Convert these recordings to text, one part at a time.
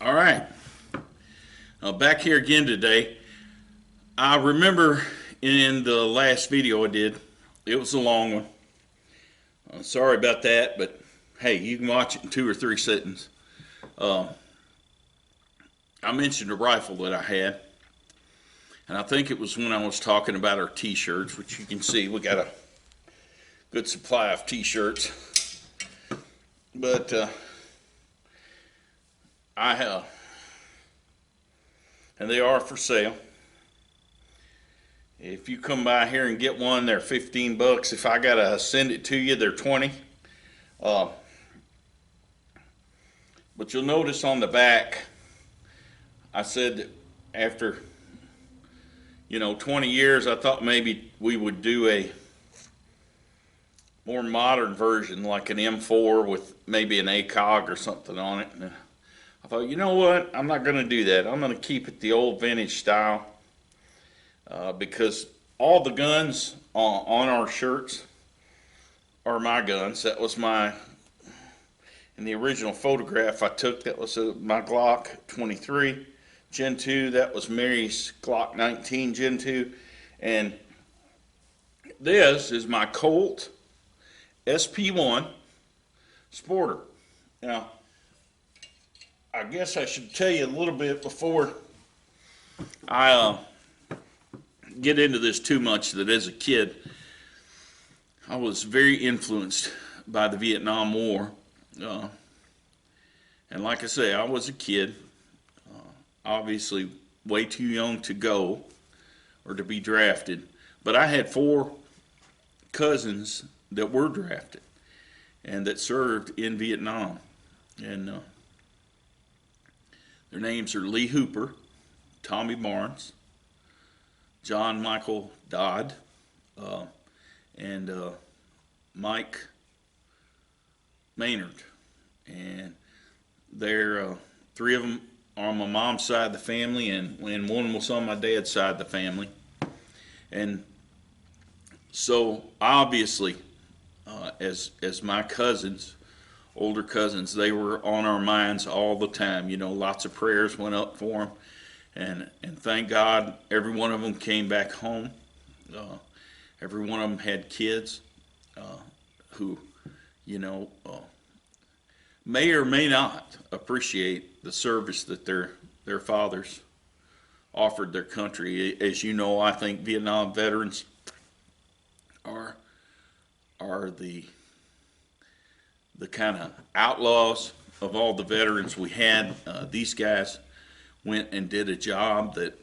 All right, back here again today. I remember in the last video I did, it was a long one. Sorry about that, but hey, you can watch it in 2 or 3 sittings. Uh, I mentioned a rifle that I had, and I think it was when I was talking about our t-shirts, which you can see we got a good supply of t-shirts. But I have, and they are for sale. If you come by here and get one, they're 15 bucks. If I gotta send it to you, they're 20. Uh, but you'll notice on the back, I said that after 20 years, I thought maybe we would do a more modern version, like an M4 with maybe an ACOG or something on it. And I thought, you know what? I'm not going to do that. I'm going to keep it the old vintage style. Because all the guns on our shirts are my guns. That was in the original photograph I took, that was my Glock 23 Gen 2. That was Mary's Glock 19 Gen 2. And this is my Colt SP1 Sporter. Now, I guess I should tell you a little bit before I get into this too much, that as a kid I was very influenced by the Vietnam War, and like I say, I was a kid, obviously way too young to go or to be drafted, but I had 4 cousins that were drafted and that served in Vietnam, and their names are Lee Hooper, Tommy Barnes, John Michael Dodd, and Mike Maynard. And they're 3 of them are on my mom's side of the family, and one was on my dad's side of the family. And so obviously, as my cousins, older cousins, they were on our minds all the time. Lots of prayers went up for them. And thank God every one of them came back home. Every one of them had kids who, may or may not appreciate the service that their fathers offered their country. As you know, I think Vietnam veterans are the kind of outlaws of all the veterans we had. These guys went and did a job that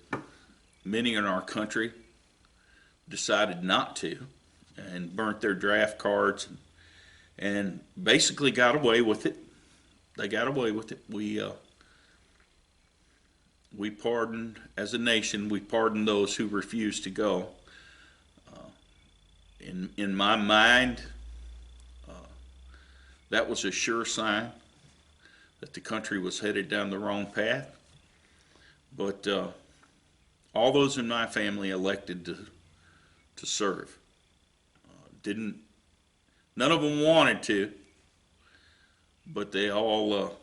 many in our country decided not to, and burnt their draft cards and basically got away with it. They got away with it. We pardoned, as a nation, we pardoned those who refused to go. In my mind, that was a sure sign that the country was headed down the wrong path. But all those in my family elected to serve. None of them wanted to, but they all,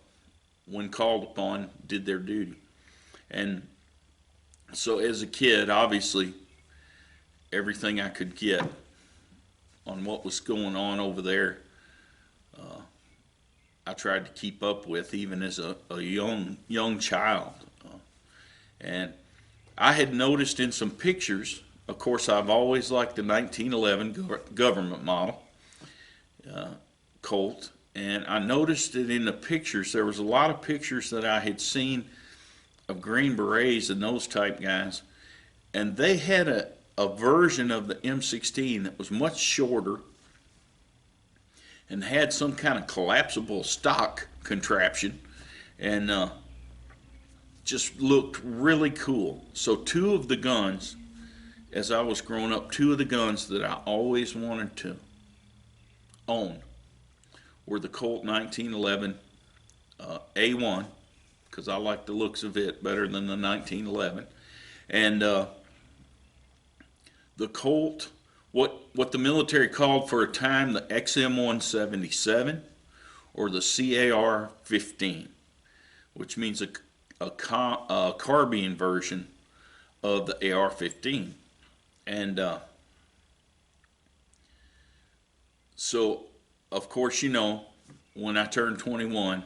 when called upon, did their duty. And so as a kid, obviously, everything I could get on what was going on over there, I tried to keep up with, even as a young child. And I had noticed in some pictures, of course, I've always liked the 1911 government model Colt, and I noticed that in the pictures, there was a lot of pictures that I had seen of Green Berets and those type guys, and they had a version of the M16 that was much shorter and had some kind of collapsible stock contraption, and just looked really cool. So 2 of the guns, as I was growing up, 2 of the guns that I always wanted to own were the Colt 1911 A1, because I like the looks of it better than the 1911, and the Colt, what the military called for a time the XM177 or the CAR-15. which means a carbine version of the AR-15. And so, of course, you know, when I turned 21,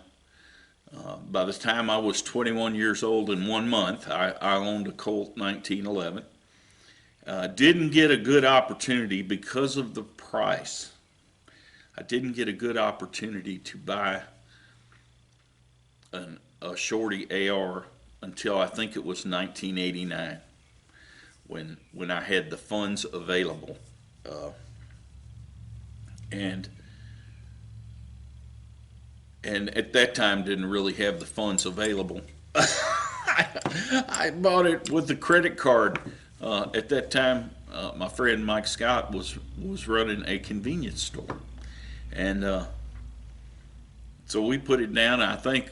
by the time I was 21 years old in 1 month, I owned a Colt 1911. Didn't get a good opportunity because of the price. I didn't get a good opportunity to buy a shorty AR until I think it was 1989 when I had the funds available. And at that time didn't really have the funds available. I bought it with the credit card. At that time, my friend Mike Scott was running a convenience store, and so we put it down. I think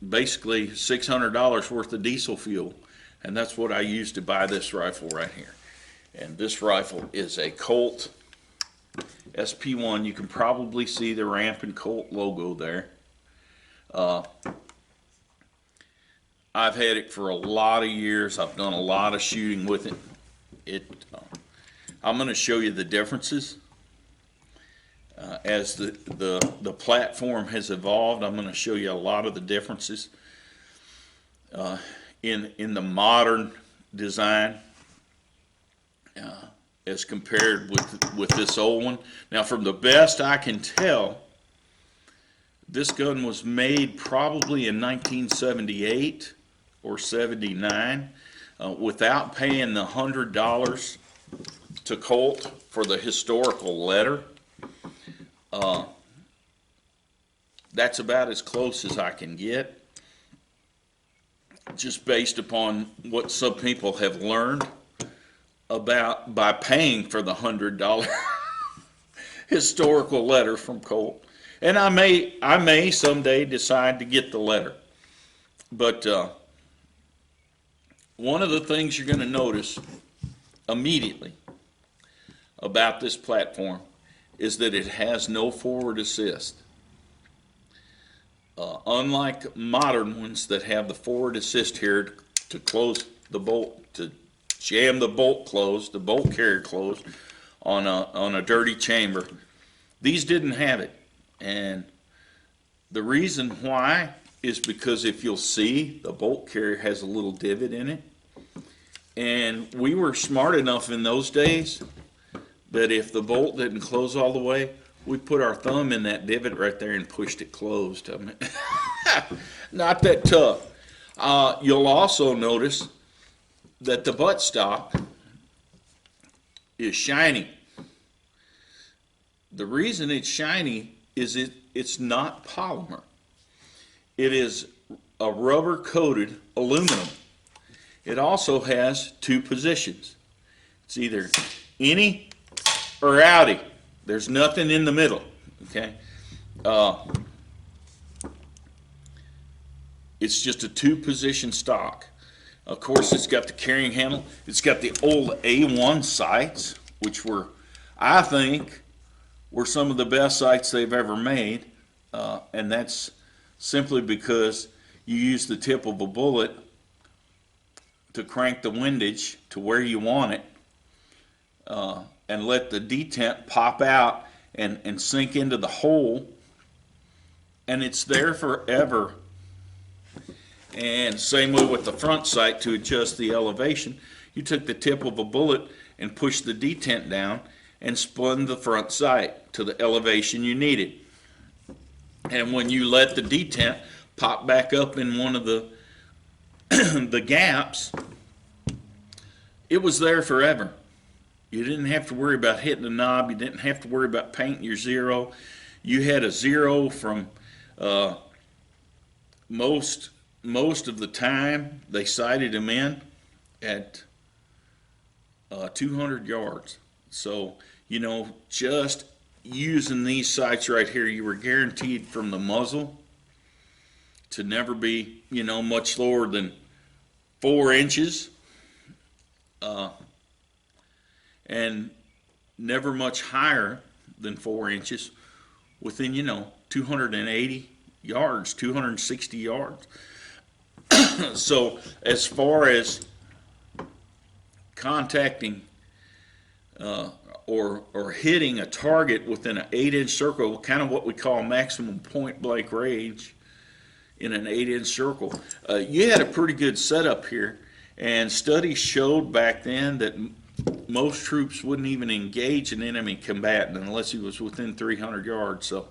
basically $600 worth of diesel fuel, and that's what I used to buy this rifle right here. And this rifle is a Colt SP1. You can probably see the Ramp and Colt logo there. I've had it for a lot of years. I've done a lot of shooting with it. I'm going to show you the differences as the platform has evolved. I'm going to show you a lot of the differences in the modern design as compared with this old one. Now, from the best I can tell, this gun was made probably in 1978 or 79 without paying the $100 to Colt for the historical letter. That's about as close as I can get, just based upon what some people have learned about by paying for the $100 historical letter from Colt. And I may someday decide to get the letter. But one of the things you're going to notice immediately about this platform is that it has no forward assist. Unlike modern ones that have the forward assist here to close the bolt, to jam the bolt closed, the bolt carrier closed on a dirty chamber, these didn't have it. And the reason why is because if you'll see, the bolt carrier has a little divot in it. And we were smart enough in those days that if the bolt didn't close all the way, we put our thumb in that divot right there and pushed it closed. I mean, not that tough. You'll also notice that the buttstock is shiny. The reason it's shiny is it's not polymer. It is a rubber coated aluminum. It also has two positions. It's either innie or outie. There's nothing in the middle, okay? It's just a two-position stock. Of course, it's got the carrying handle. It's got the old A1 sights, which I think, were some of the best sights they've ever made, and that's simply because you use the tip of a bullet to crank the windage to where you want it, and let the detent pop out and sink into the hole, and it's there forever. And same way with the front sight. To adjust the elevation, you took the tip of a bullet and pushed the detent down and spun the front sight to the elevation you needed. And when you let the detent pop back up in one of the the gaps, it was there forever. You didn't have to worry about hitting the knob. You didn't have to worry about painting your zero. You had a zero from most of the time. They sighted them in at 200 yards. So, you know, just using these sights right here, you were guaranteed from the muzzle to never be, you know, much lower than 4 inches. And never much higher than 4 inches within, you know, 280 yards, 260 yards. So as far as contacting or hitting a target within an 8-inch circle, kind of what we call maximum point blank range in an 8-inch circle, you had a pretty good setup here. And studies showed back then that most troops wouldn't even engage an enemy combatant unless he was within 300 yards. So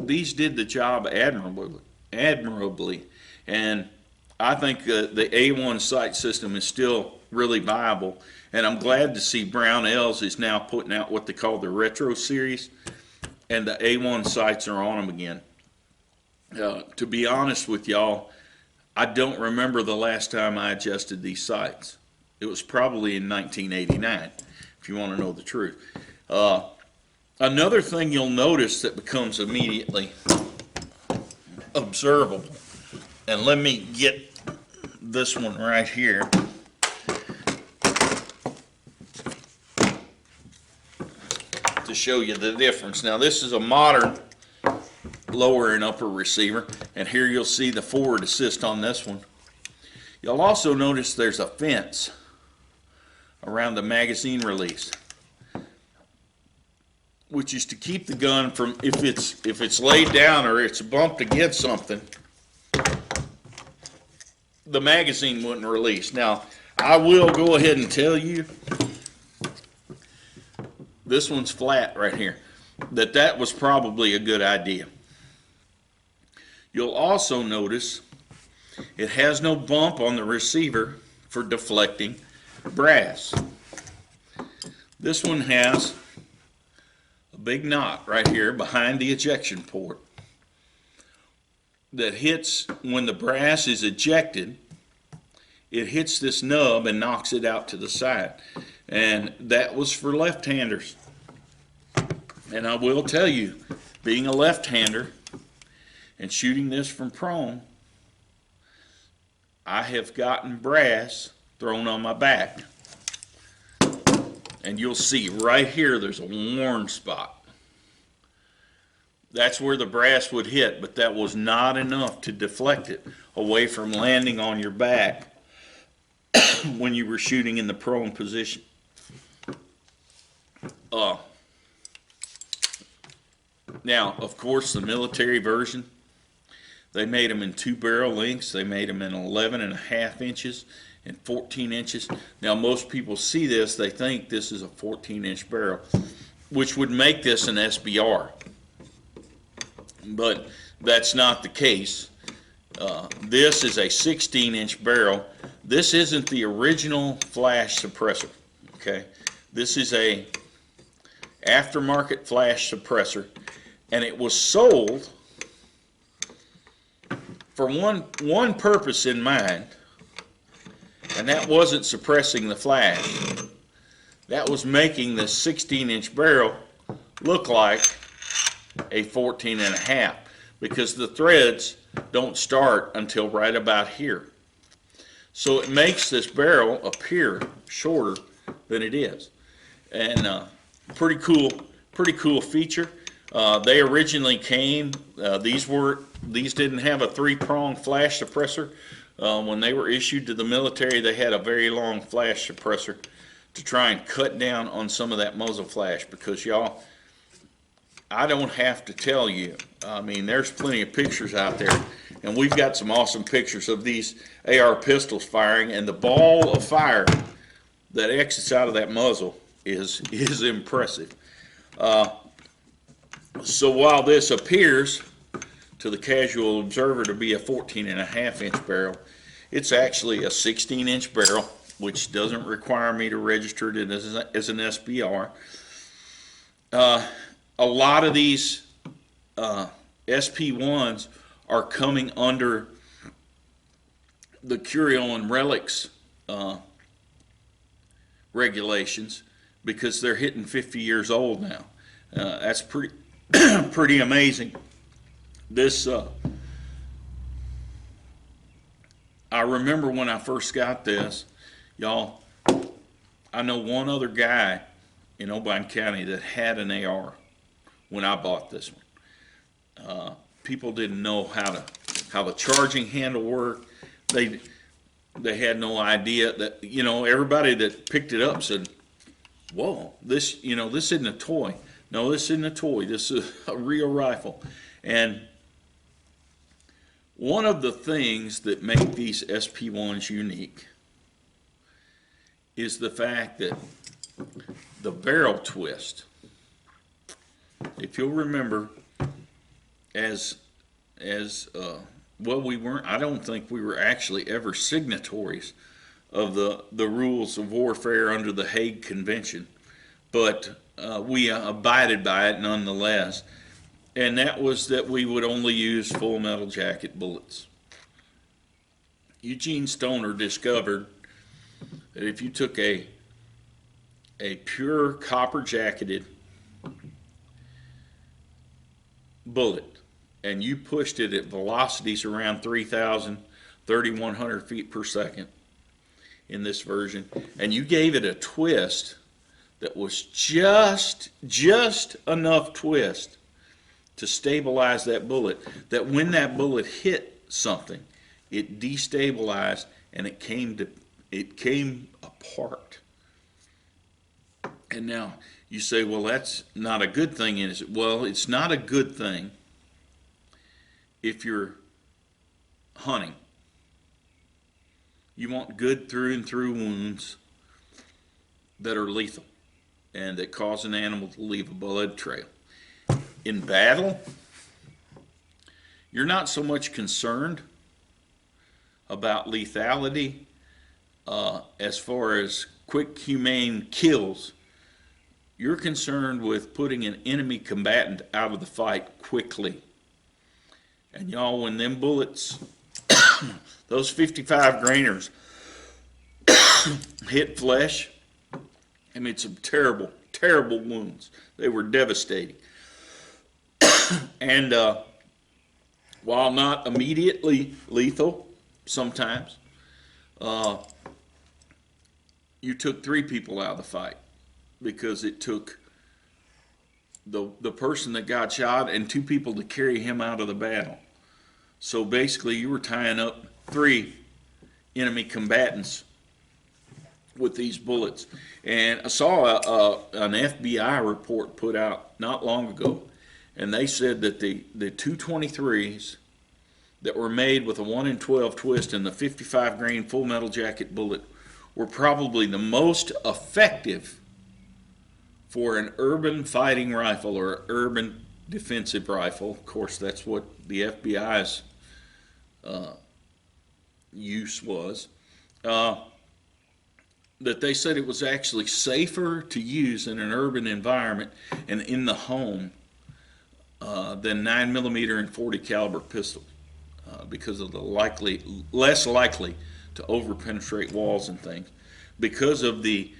these did the job admirably. And I think the A1 sight system is still really viable. And I'm glad to see Brownells is now putting out what they call the Retro Series. And the A1 sights are on them again. To be honest with y'all, I don't remember the last time I adjusted these sights. It was probably in 1989, if you want to know the truth. Another thing you'll notice that becomes immediately observable, and let me get this one right here. To show you the difference. Now this is a modern lower and upper receiver, and here you'll see the forward assist on this one. You'll also notice there's a fence around the magazine release, which is to keep the gun from, if it's laid down or it's bumped against something, the magazine wouldn't release. Now I will go ahead and tell you, this one's flat right here, that was probably a good idea. You'll also notice it has no bump on the receiver for deflecting brass. This one has a big knot right here behind the ejection port that hits when the brass is ejected. It hits this nub and knocks it out to the side. And that was for left-handers. And I will tell you, being a left-hander and shooting this from prone, I have gotten brass thrown on my back. And you'll see right here there's a worn spot. That's where the brass would hit, but that was not enough to deflect it away from landing on your back when you were shooting in the prone position. Now, of course, the military version, they made them in 2 barrel lengths. They made them in 11.5 inches and 14 inches. Now, most people see this, they think this is a 14-inch barrel, which would make this an SBR. But that's not the case. This is a 16-inch barrel. This isn't the original flash suppressor, okay? This is a aftermarket flash suppressor, and it was sold for one purpose in mind, and that wasn't suppressing the flash. That was making this 16-inch barrel look like a 14.5, because the threads don't start until right about here. So it makes this barrel appear shorter than it is. And pretty cool feature. They originally came, these didn't have a 3-prong flash suppressor. When they were issued to the military, they had a very long flash suppressor to try and cut down on some of that muzzle flash, because y'all, I don't have to tell you, I mean, there's plenty of pictures out there, and we've got some awesome pictures of these AR pistols firing, and the ball of fire that exits out of that muzzle is impressive. So while this appears to the casual observer to be a 14.5-inch barrel, it's actually a 16-inch barrel, which doesn't require me to register it as an SBR. A lot of these SP1s are coming under the Curio and Relics regulations, because they're hitting 50 years old now. That's pretty amazing. This I remember when I first got this, y'all, I know one other guy in Obion County that had an AR when I bought this one. People didn't know how the charging handle worked. They had no idea that, everybody that picked it up said, whoa, this isn't a toy. No, this isn't a toy. This is a real rifle. And one of the things that make these SP1s unique is the fact that the barrel twist. If you'll remember, we weren't, I don't think we were actually ever signatories of the rules of warfare under the Hague Convention, but we abided by it nonetheless, and that was that we would only use full metal jacket bullets. Eugene Stoner discovered that if you took a pure copper jacketed bullet and you pushed it at velocities around 3,000, 3,100 feet per second in this version, and you gave it a twist that was just enough twist to stabilize that bullet, that when that bullet hit something, it destabilized and it came apart. And now you say, well, that's not a good thing, is it? Well, it's not a good thing if you're hunting. You want good through and through wounds that are lethal and that cause an animal to leave a blood trail. In battle, you're not so much concerned about lethality as far as quick, humane kills. You're concerned with putting an enemy combatant out of the fight quickly. And y'all, when them bullets, those 55 grainers hit flesh, I mean, some terrible, terrible wounds. They were devastating. And while not immediately lethal, sometimes, you took 3 people out of the fight because it took the person that got shot and 2 people to carry him out of the battle. So basically, you were tying up 3 enemy combatants with these bullets. And I saw an FBI report put out not long ago, and they said that the 223s that were made with a 1 in 12 twist and the 55 grain full metal jacket bullet were probably the most effective for an urban fighting rifle or urban defensive rifle. Of course, that's what the FBI's use was. That they said it was actually safer to use in an urban environment and in the home than 9mm and 40 caliber pistols because of the less likely to overpenetrate walls and things, because of the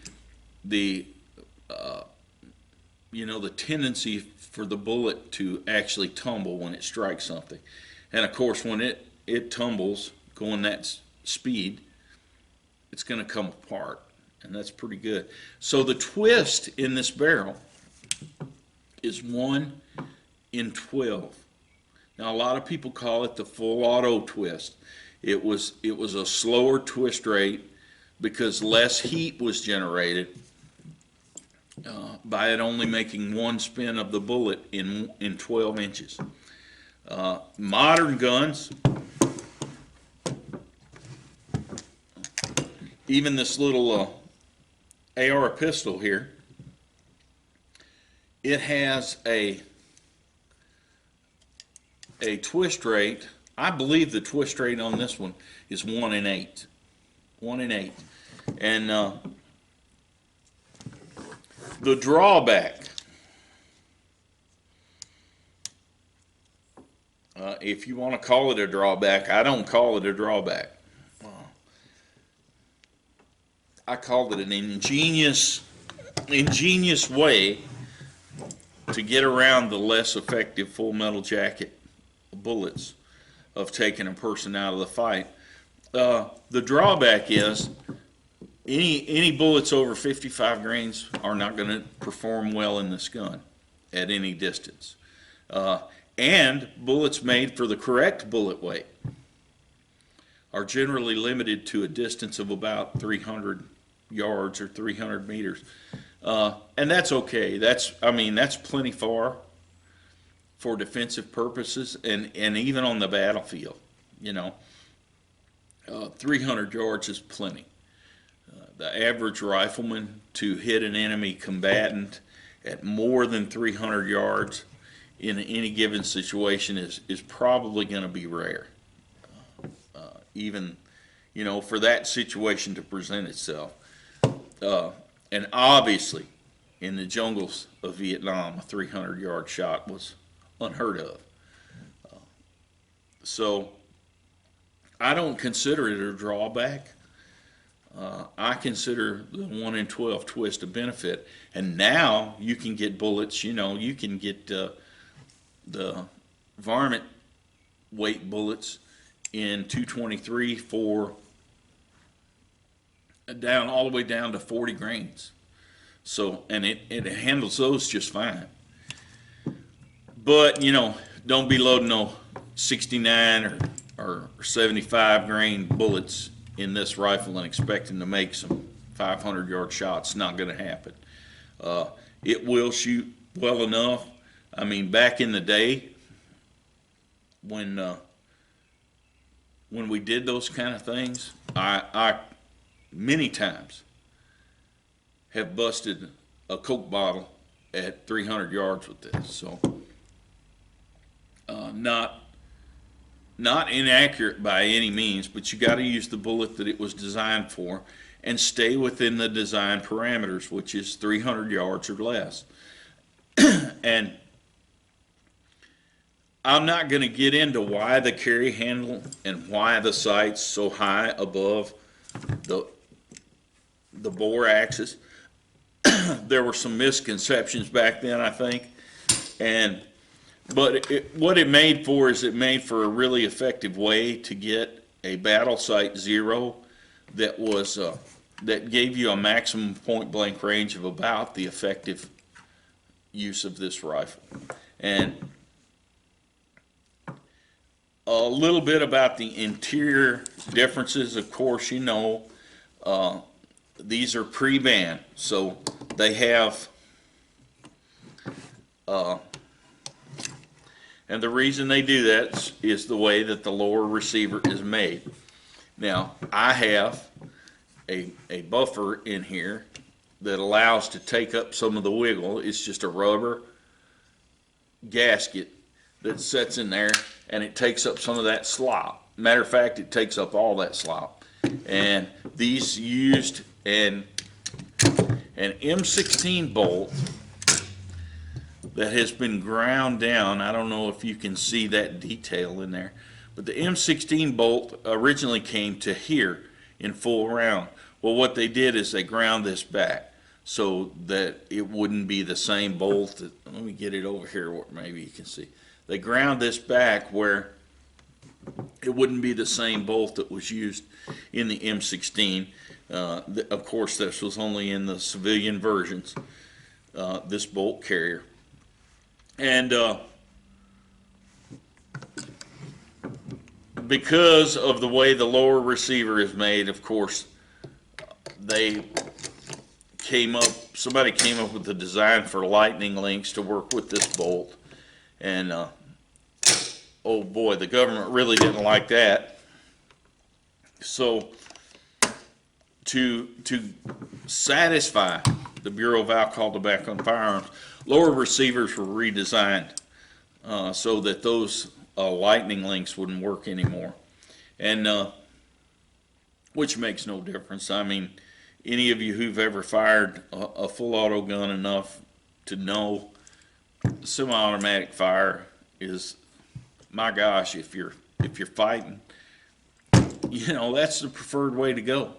tendency for the bullet to actually tumble when it strikes something. And of course, when it tumbles going that speed, it's going to come apart, and that's pretty good. So the twist in this barrel is 1 in 12. Now, a lot of people call it the full auto twist. It was a slower twist rate because less heat was generated by it only making 1 spin of the bullet in 12 inches. Modern guns, even this little AR pistol here, it has a twist rate. I believe the twist rate on this one is 1 in 8. 1 in 8. And the drawback, if you want to call it a drawback, I don't call it a drawback. I called it an ingenious way to get around the less effective full metal jacket bullets of taking a person out of the fight. The drawback is any bullets over 55 grains are not going to perform well in this gun at any distance. And bullets made for the correct bullet weight are generally limited to a distance of about 300 yards or 300 meters. And that's okay. That's plenty far for defensive purposes and even on the battlefield. You know, 300 yards is plenty. The average rifleman to hit an enemy combatant at more than 300 yards in any given situation is probably going to be rare. Even, you know, for that situation to present itself. And obviously, in the jungles of Vietnam, a 300-yard shot was unheard of. So I don't consider it a drawback. I consider the 1 in 12 twist a benefit. And now you can get bullets, you know, you can get the varmint weight bullets in 223 for down all the way down to 40 grains. So, and it handles those just fine. But, you know, don't be loading no 69 or 75 grain bullets in this rifle and expecting to make some 500-yard shots. Not going to happen. It will shoot well enough. I mean, back in the day when we did those kind of things, I many times have busted a Coke bottle at 300 yards with this. So not inaccurate by any means, but you got to use the bullet that it was designed for and stay within the design parameters, which is 300 yards or less. And I'm not going to get into why the carry handle and why the sight's so high above the bore axis. There were some misconceptions back then, I think, but what it made for is it made for a really effective way to get a battle sight zero that was that gave you a maximum point blank range of about the effective use of this rifle. And a little bit about the interior differences. Of course, you know, these are pre-band, so they have and the reason they do that is the way that the lower receiver is made. Now, I have a buffer in here that allows to take up some of the wiggle. It's just a rubber gasket that sits in there, and it takes up some of that slop. Matter of fact, it takes up all that slop. And these used an M16 bolt that has been ground down. I don't know if you can see that detail in there, but the M16 bolt originally came to here in full round. Well, what they did is they ground this back so that it wouldn't be the same bolt. Let me get it over here where maybe you can see. They ground this back where it wouldn't be the same bolt that was used in the M16. Of course, this was only in the civilian versions, this bolt carrier. And because of the way the lower receiver is made, of course, somebody came up with the design for lightning links to work with this bolt. And oh boy, the government really didn't like that. So to satisfy the Bureau of Alcohol, Tobacco, and Firearms, lower receivers were redesigned so that those lightning links wouldn't work anymore, and which makes no difference. I mean, any of you who've ever fired a full auto gun enough to know semi-automatic fire is, my gosh, if you're fighting, you know, that's the preferred way to go.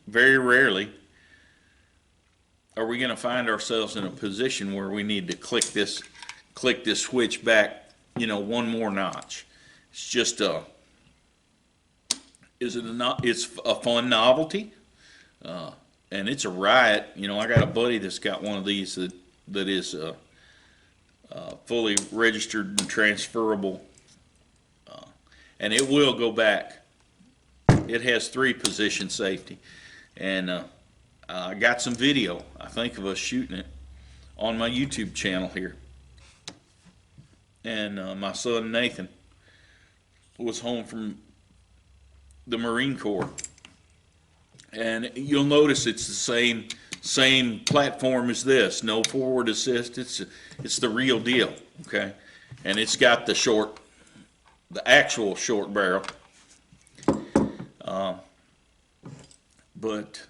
Very rarely are we going to find ourselves in a position where we need to click this switch back, you know, one more notch. It's just it's a fun novelty, and it's a riot. You know, I got a buddy that's got one of these that is fully registered and transferable, and it will go back. It has 3 position safety, and I got some video, I think, of us shooting it on my YouTube channel here. And my son Nathan was home from the Marine Corps, and you'll notice it's the same platform as this. No forward assist. It's the real deal. Okay, and it's got the actual short barrel. But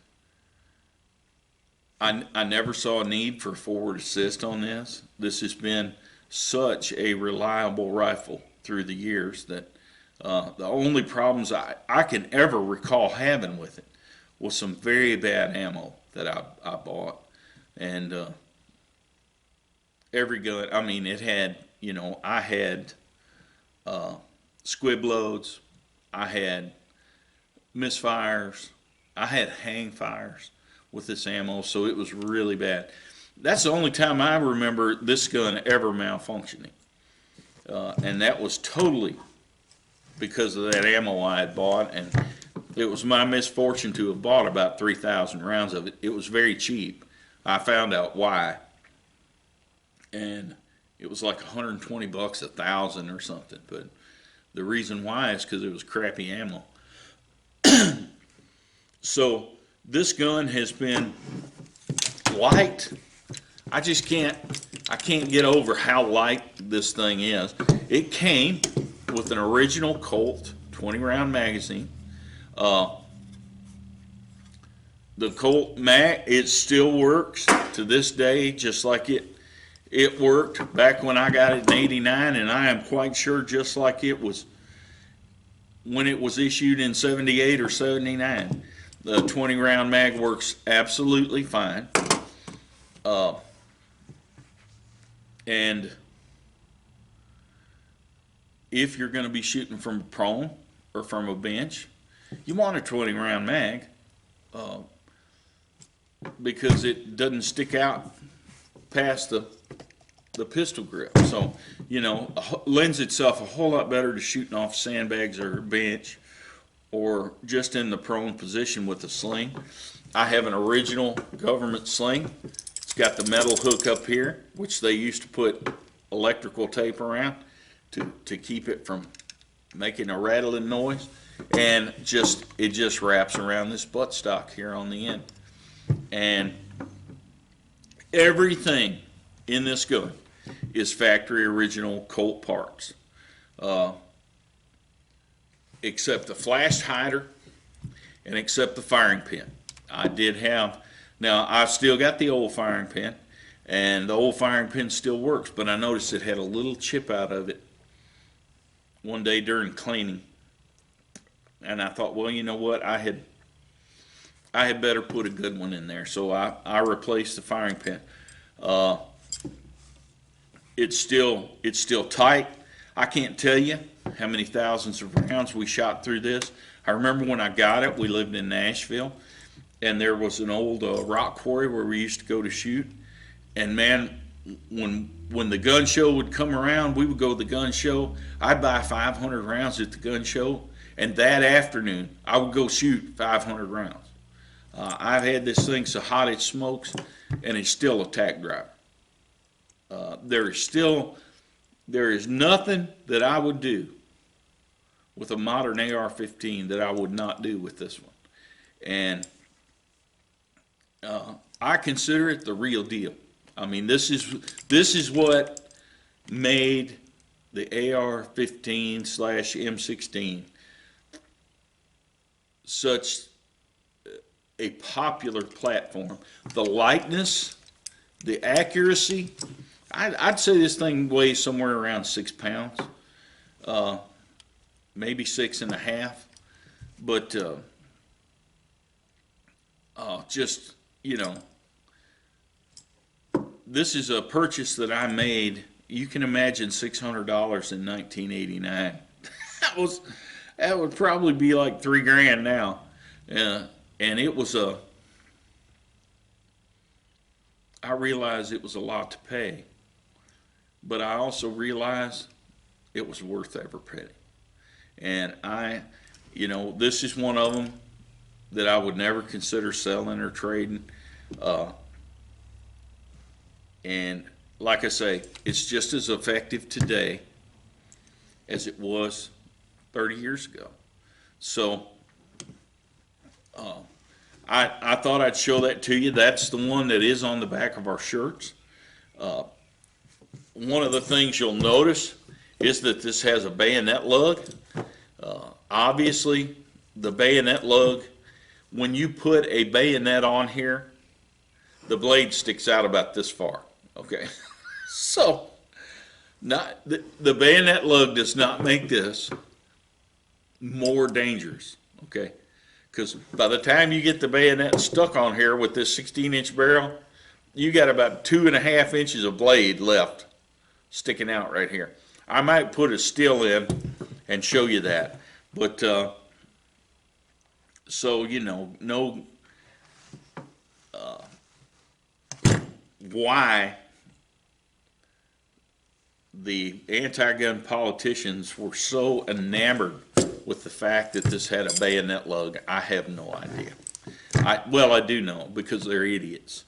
I never saw a need for forward assist on this. This has been such a reliable rifle through the years that the only problems I can ever recall having with it was some very bad ammo that I bought. And every gun, I mean, it had, I had squib loads, I had misfires, I had hang fires with this ammo, so it was really bad. That's the only time I remember this gun ever malfunctioning. And that was totally because of that ammo I had bought, and it was my misfortune to have bought about 3,000 rounds of it. It was very cheap. I found out why. And it was like 120 bucks a thousand or something, but the reason why is because it was crappy ammo. So this gun has been light. I can't get over how light this thing is. It came with an original Colt 20 round magazine. The Colt mag, it still works to this day, just like it worked back when I got it in '89, and I am quite sure just like it was when it was issued in '78 or '79. The 20 round mag works absolutely fine. And if you're going to be shooting from a prone or from a bench, you want a 20 round mag because it doesn't stick out past the pistol grip. So, lends itself a whole lot better to shooting off sandbags or a bench or just in the prone position with a sling. I have an original government sling. It's got the metal hook up here, which they used to put electrical tape around to keep it from making a rattling noise. And it just wraps around this buttstock here on the end. And everything in this gun is factory original Colt parts, except the flash hider and except the firing pin. Now I've still got the old firing pin, and the old firing pin still works, but I noticed it had a little chip out of it one day during cleaning, and I thought, well, you know what, I had better put a good one in there, so I replaced the firing pin. It's still tight. I can't tell you how many thousands of rounds we shot through this. I remember when I got it, we lived in Nashville, and there was an old rock quarry where we used to go to shoot. And man, when the gun show would come around, we would go to the gun show. I'd buy 500 rounds at the gun show, and that afternoon I would go shoot 500 rounds. I've had this thing so hot it smokes, and it's still a tack driver. There is nothing that I would do with a modern AR-15 that I would not do with this one. And I consider it the real deal. I mean, this is what made the AR-15/M16 such a popular platform. The lightness, the accuracy. I'd say this thing weighs somewhere around 6 pounds, maybe 6.5. But just, this is a purchase that I made. You can imagine $600 in 1989. That would probably be like $3,000 now. And it was I realized it was a lot to pay. but I also realized it was worth every penny. And this is one of them that I would never consider selling or trading. Uh, and like I say, it's just as effective today as it was 30 years ago. So uh, I thought I'd show that to you. That's the one that is on the back of our shirts. Uh, One of the things you'll notice is that this has a bayonet lug. Obviously, the bayonet lug, when you put a bayonet on here, the blade sticks out about this far. Okay, so the bayonet lug does not make this more dangerous. Okay, because by the time you get the bayonet stuck on here with this 16-inch barrel, you got about 2.5 inches of blade left sticking out right here. I might put a still in and show you that, but so know why the anti-gun politicians were so enamored with the fact that this had a bayonet lug. I have no idea. I do know, because they're idiots,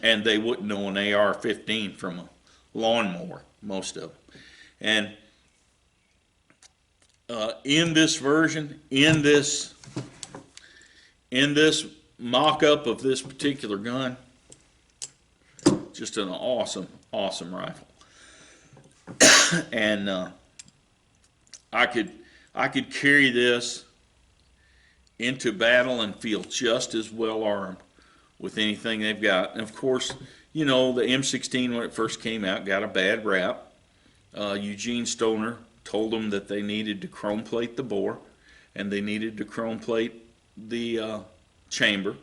and they wouldn't know an AR-15 from a lawnmower, most of them. And in this version, in this mock-up of this particular gun, just an awesome rifle. And I could carry this into battle and feel just as well armed with anything they've got. And of course, the M16, when it first came out, got a bad rap. Eugene Stoner told them that they needed to chrome plate the bore, and they needed to chrome plate the chamber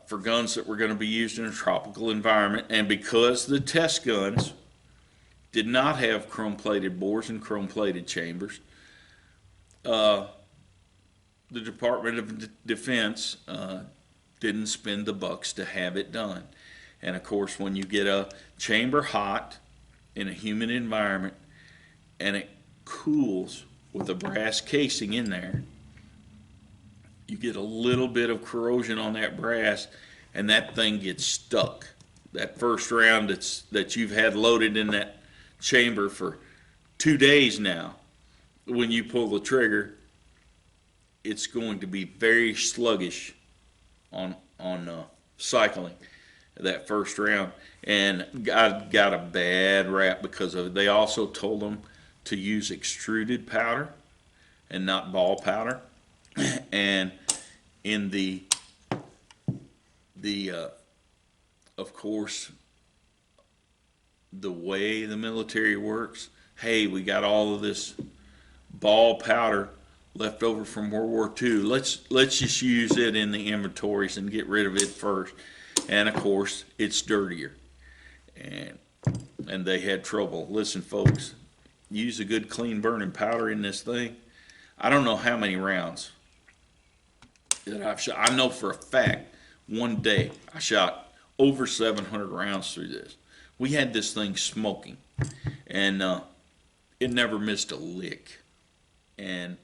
for guns that were going to be used in a tropical environment. And because the test guns did not have chrome plated bores and chrome plated chambers, the Department of Defense didn't spend the bucks to have it done. And of course, when you get a chamber hot in a humid environment and it cools with a brass casing in there, you get a little bit of corrosion on that brass, and that thing gets stuck. That first round that you've had loaded in that chamber for 2 days now, when you pull the trigger, it's going to be very sluggish on cycling that first round. And got a bad rap because of it. They also told them to use extruded powder and not ball powder. And in the of course, the way the military works, hey, we got all of this ball powder left over from World War II. Let's just use it in the inventories and get rid of it first. And of course, it's dirtier, and they had trouble. Listen, folks, use a good clean burning powder in this thing. I don't know how many rounds that I've shot. I know for a fact one day I shot over 700 rounds through this. We had this thing smoking, and it never missed a lick. And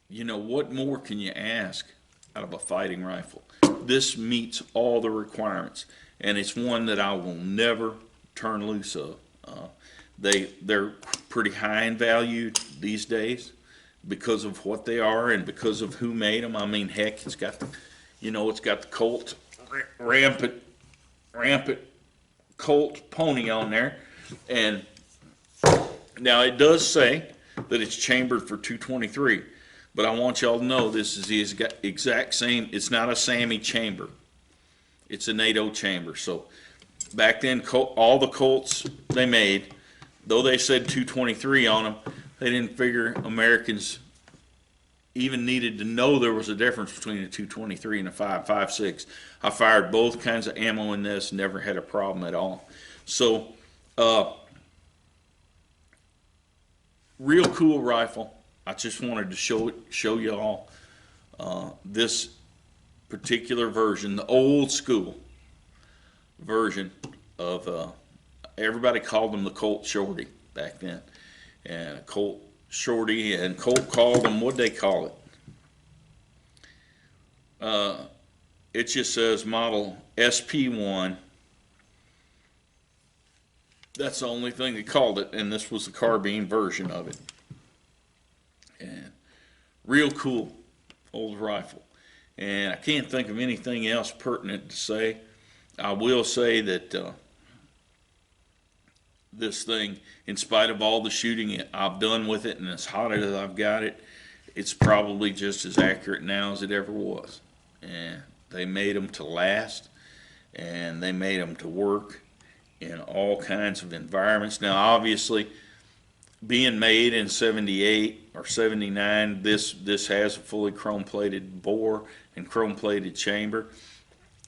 what more can you ask out of a fighting rifle? This meets all the requirements, and it's one that I will never turn loose of. They're pretty high in value these days because of what they are and because of who made them. I mean, heck, it's got the Colt rampant Colt pony on there, and now it does say that it's chambered for 223. But I want y'all to know this is the exact same. It's not a SAMI chamber. It's a NATO chamber. So back then, all the Colts they made, though they said 223 on them, they didn't figure Americans even needed to know there was a difference between a 223 and a 5.56. I fired both kinds of ammo in this, never had a problem at all. So, real cool rifle. I just wanted to show y'all this particular version, the old school version of, everybody called them the Colt Shorty back then. And Colt Shorty, and Colt called them, what'd they call it? It just says model SP1. That's the only thing they called it, and this was the carbine version of it. And real cool old rifle. And I can't think of anything else pertinent to say. I will say that this thing, in spite of all the shooting I've done with it and as hot as I've got it, it's probably just as accurate now as it ever was. And they made them to last, and they made them to work in all kinds of environments. Now, obviously, being made in 78 or 79, this has a fully chrome-plated bore and chrome-plated chamber,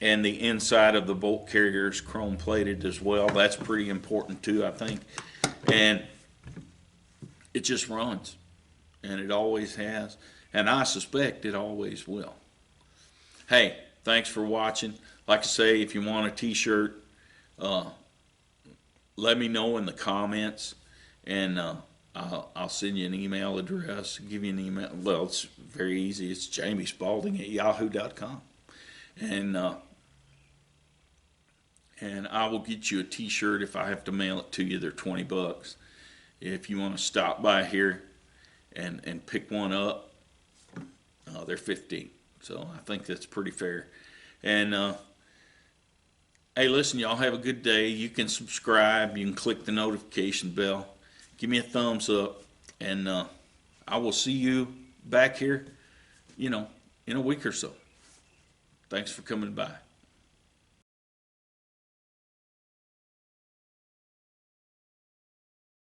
and the inside of the bolt carrier is chrome-plated as well. That's pretty important too, I think. And it just runs, and it always has, and I suspect it always will. Hey, thanks for watching. Like I say, if you want a t-shirt, let me know in the comments, and I'll send you an email address, give you an email. Well, it's very easy. It's jamiespalding@yahoo.com. And I will get you a t-shirt if I have to mail it to you. They're $20. If you want to stop by here and pick one up, they're $15. So I think that's pretty fair. And hey, listen, y'all have a good day. You can subscribe. You can click the notification bell. Give me a thumbs up, and I will see you back here, in a week or so. Thanks for coming by.